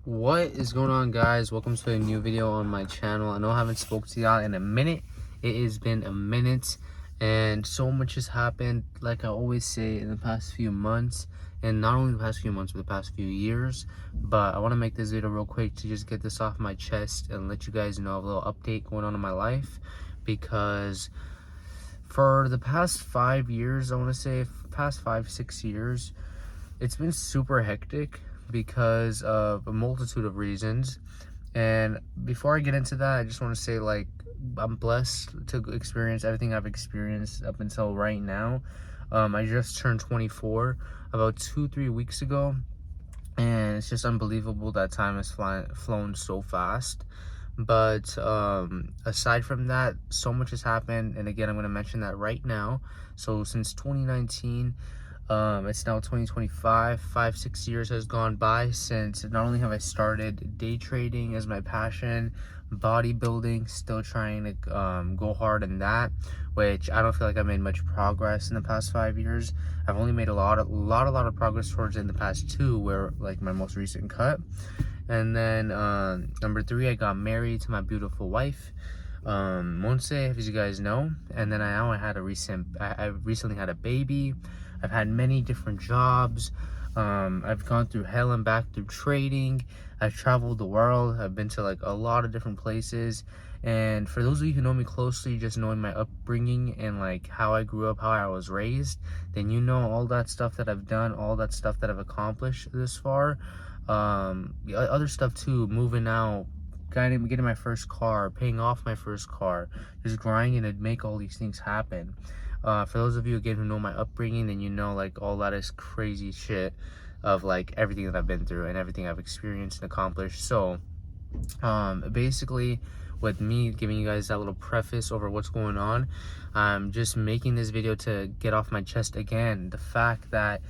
What is going on, guys? Welcome to a new video on my channel. I know I haven't spoke to y'all in a minute. It has been a minute and so much has happened, like I always say, in the past few months, and not only the past few months but the past few years. But I want to make this video real quick to just get this off my chest and let you guys know a little update going on in my life, because for the past 5 years, I want to say past 5-6 years, it's been super hectic because of a multitude of reasons. And before I get into that, I just want to say, like, I'm blessed to experience everything I've experienced up until right now. I just turned 24 about 2-3 weeks ago, and it's just unbelievable that time has flown so fast. But aside from that, so much has happened, and again, I'm going to mention that right now. So since 2019, it's now 2025. 5-6 years has gone by since not only have I started day trading as my passion, bodybuilding, still trying to go hard in that, which I don't feel like I made much progress in the past 5 years. I've only made a lot of progress towards in the past 2, where like my most recent cut. And then number 3, I got married to my beautiful wife, Monse, as you guys know. And then I recently had a baby. I've had many different jobs. I've gone through hell and back through trading. I've traveled the world. I've been to like a lot of different places. And for those of you who know me closely, just knowing my upbringing and like how I grew up, how I was raised, then you know all that stuff that I've done, all that stuff that I've accomplished this far. Other stuff too, moving out, getting my first car, paying off my first car, just grinding to make all these things happen. For those of you again who know my upbringing, then you know like all that is crazy shit of like everything that I've been through and everything I've experienced and accomplished. So basically, with me giving you guys that little preface over what's going on, I'm just making this video to get off my chest again the fact that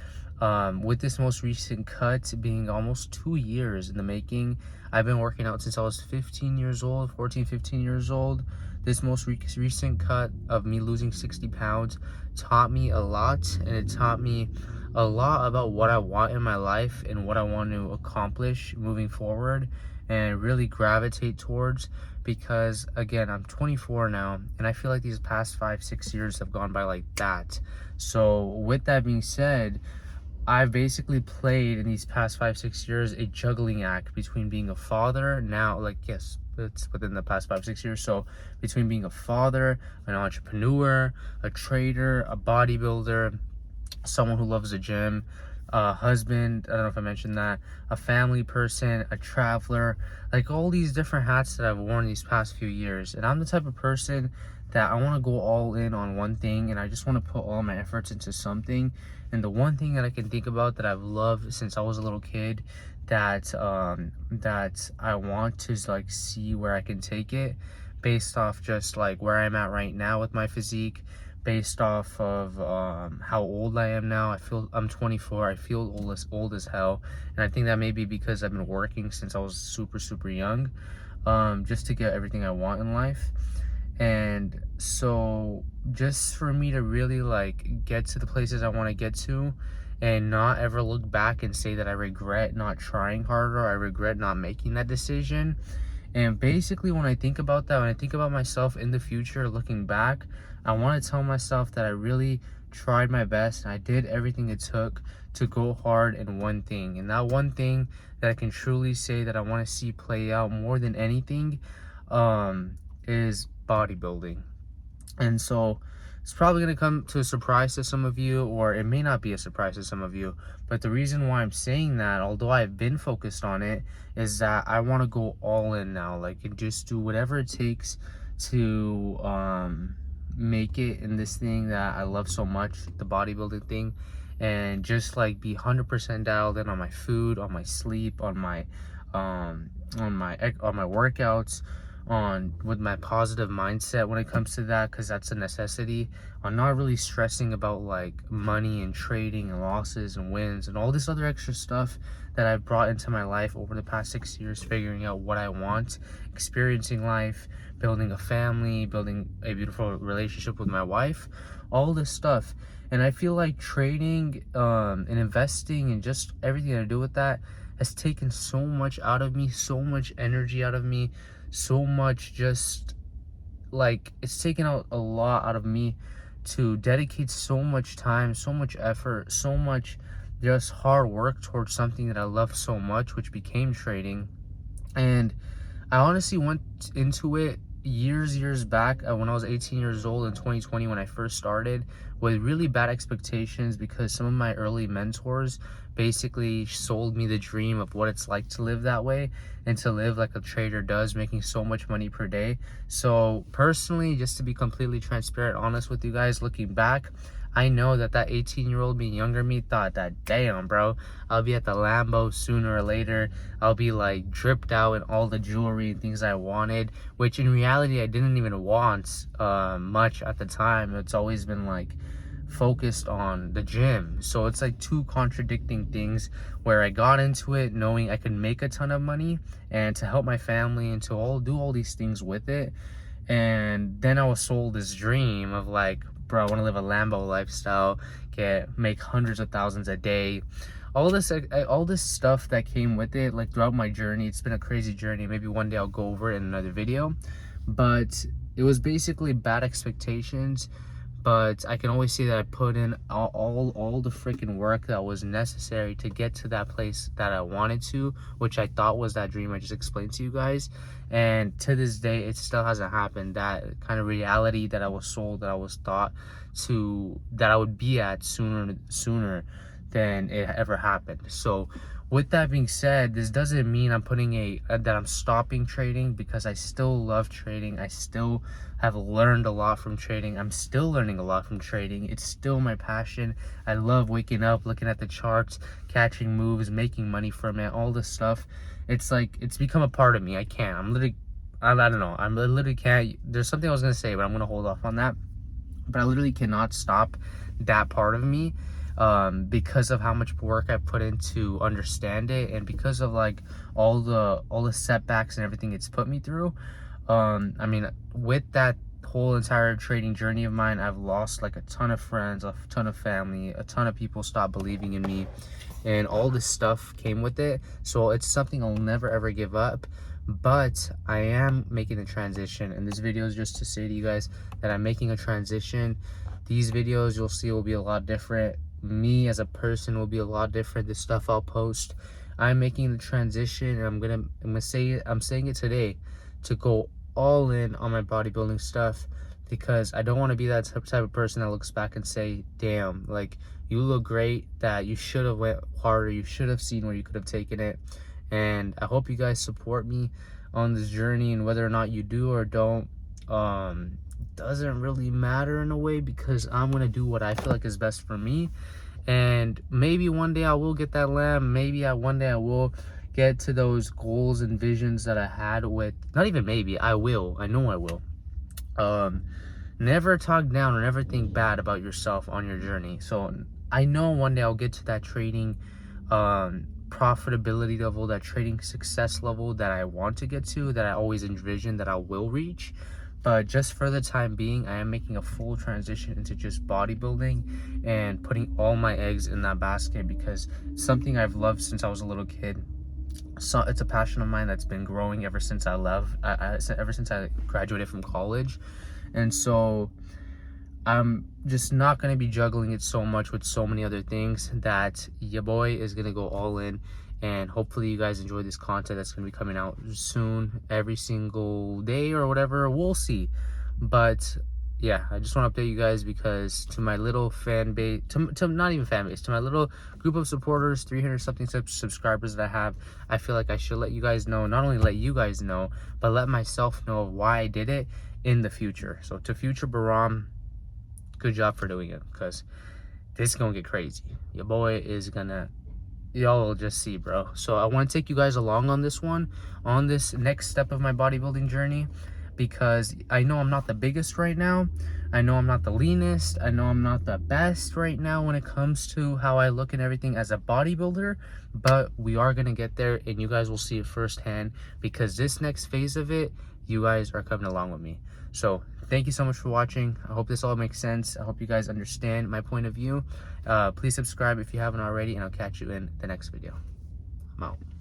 with this most recent cut being almost 2 years in the making, I've been working out since I was 15 years old, 15 years old. This most recent cut of me losing 60 pounds taught me a lot, and it taught me a lot about what I want in my life and what I want to accomplish moving forward and really gravitate towards. Because again, I'm 24 now, and I feel like these past 5-6 years have gone by like that. So with that being said, I've basically played in these past 5-6 years a juggling act between being a father now, like, yes, it's within the past 5-6 years. So between being a father, an entrepreneur, a trader, a bodybuilder, someone who loves the gym, a husband, I don't know if I mentioned that, a family person, a traveler, like all these different hats that I've worn these past few years. And I'm the type of person that I want to go all in on one thing, and I just want to put all my efforts into something. And the one thing that I can think about that I've loved since I was a little kid, that that I want to like see where I can take it, based off just like where I'm at right now with my physique, based off of how old I am now. I'm 24. I feel old as hell, and I think that may be because I've been working since I was super young, just to get everything I want in life. And so just for me to really like get to the places I want to get to and not ever look back and say that I regret not trying harder, or I regret not making that decision. And basically, when I think about that, when I think about myself in the future looking back, I want to tell myself that I really tried my best and I did everything it took to go hard in one thing. And that one thing that I can truly say that I want to see play out more than anything is bodybuilding. And so it's probably going to come to a surprise to some of you, or it may not be a surprise to some of you. But the reason why I'm saying that, although I've been focused on it, is that I want to go all in now, like, and just do whatever it takes to make it in this thing that I love so much, the bodybuilding thing. And just like be 100% dialed in on my food, on my sleep, on my workouts, on with my positive mindset when it comes to that, because that's a necessity. On not really stressing about like money and trading and losses and wins and all this other extra stuff that I've brought into my life over the past 6 years, figuring out what I want, experiencing life, building a family, building a beautiful relationship with my wife, all this stuff. And I feel like trading and investing and just everything to do with that has taken so much out of me, so much energy out of me, so much just like it's taken out a lot out of me to dedicate so much time, so much effort, so much just hard work towards something that I love so much, which became trading. And I honestly went into it years back when I was 18 years old in 2020 when I first started, with really bad expectations, because some of my early mentors basically sold me the dream of what it's like to live that way and to live like a trader does, making so much money per day. So personally, just to be completely transparent, honest with you guys, looking back, I know that 18-year-old me, younger me, thought that, damn, bro, I'll be at the Lambo sooner or later. I'll be like dripped out in all the jewelry and things I wanted, which in reality I didn't even want much at the time. It's always been like focused on the gym. So it's like two contradicting things, where I got into it knowing I could make a ton of money and to help my family and to do all these things with it. And then I was sold this dream of like, bro, I want to live a Lambo lifestyle, make hundreds of thousands a day, all this stuff that came with it. Like throughout my journey, it's been a crazy journey. Maybe one day I'll go over it in another video, but it was basically bad expectations. But I can always see that I put in all the freaking work that was necessary to get to that place that I wanted to, which I thought was that dream I just explained to you guys. And to this day, it still hasn't happened. That kind of reality that I was sold, that I was thought to, that I would be at sooner than it ever happened. So with that being said, this doesn't mean I'm putting that I'm stopping trading, because I still love trading. I still have learned a lot from trading. I'm still learning a lot from trading. It's still my passion. I love waking up, looking at the charts, catching moves, making money from it, all this stuff. It's like, it's become a part of me. I can't. I don't know. I literally can't. There's something I was going to say, but I'm going to hold off on that. But I literally cannot stop that part of me, because of how much work I put in to understand it, and because of like all the setbacks and everything it's put me through. I mean, with that whole entire trading journey of mine, I've lost like a ton of friends, a ton of family, a ton of people stopped believing in me, and all this stuff came with it. So it's something I'll never ever give up. But I am making a transition, and this video is just to say to you guys that I'm making a transition. These videos you'll see will be a lot different. Me as a person will be a lot different. The stuff I'll post, I'm making the transition, and I'm saying it today, to go all in on my bodybuilding stuff, because I don't want to be that type of person that looks back and say, damn, like, you look great, that you should have went harder, you should have seen where you could have taken it. And I hope you guys support me on this journey, and whether or not you do or don't, doesn't really matter in a way, because I'm gonna do what I feel like is best for me. And maybe one day I will get that lamb. Maybe one day I will get to those goals and visions that I had with, not even maybe, I will. I know I will. Never talk down or never think bad about yourself on your journey. So I know one day I'll get to that trading profitability level, that trading success level that I want to get to, that I always envision that I will reach. But just for the time being, I am making a full transition into just bodybuilding and putting all my eggs in that basket, because it's something I've loved since I was a little kid. So it's a passion of mine that's been growing ever since ever since I graduated from college. And so I'm just not going to be juggling it so much with so many other things, that your boy is going to go all in. And hopefully you guys enjoy this content that's going to be coming out soon, every single day or whatever. We'll see. But yeah, I just want to update you guys, because to my little fan base, to not even fan base, to my little group of supporters, 300 something subscribers that I have, I feel like I should let you guys know, not only let you guys know, but let myself know of why I did it in the future. So to future Bahram, good job for doing it, because this is gonna get crazy. Your boy is gonna, y'all will just see, bro. So I want to take you guys along on this one, on this next step of my bodybuilding journey, because I know I'm not the biggest right now. I know I'm not the leanest. I know I'm not the best right now when it comes to how I look and everything as a bodybuilder, but we are going to get there, and you guys will see it firsthand, because this next phase of it, you guys are coming along with me. So thank you so much for watching. I hope this all makes sense. I hope you guys understand my point of view. Please subscribe if you haven't already, and I'll catch you in the next video. I'm out.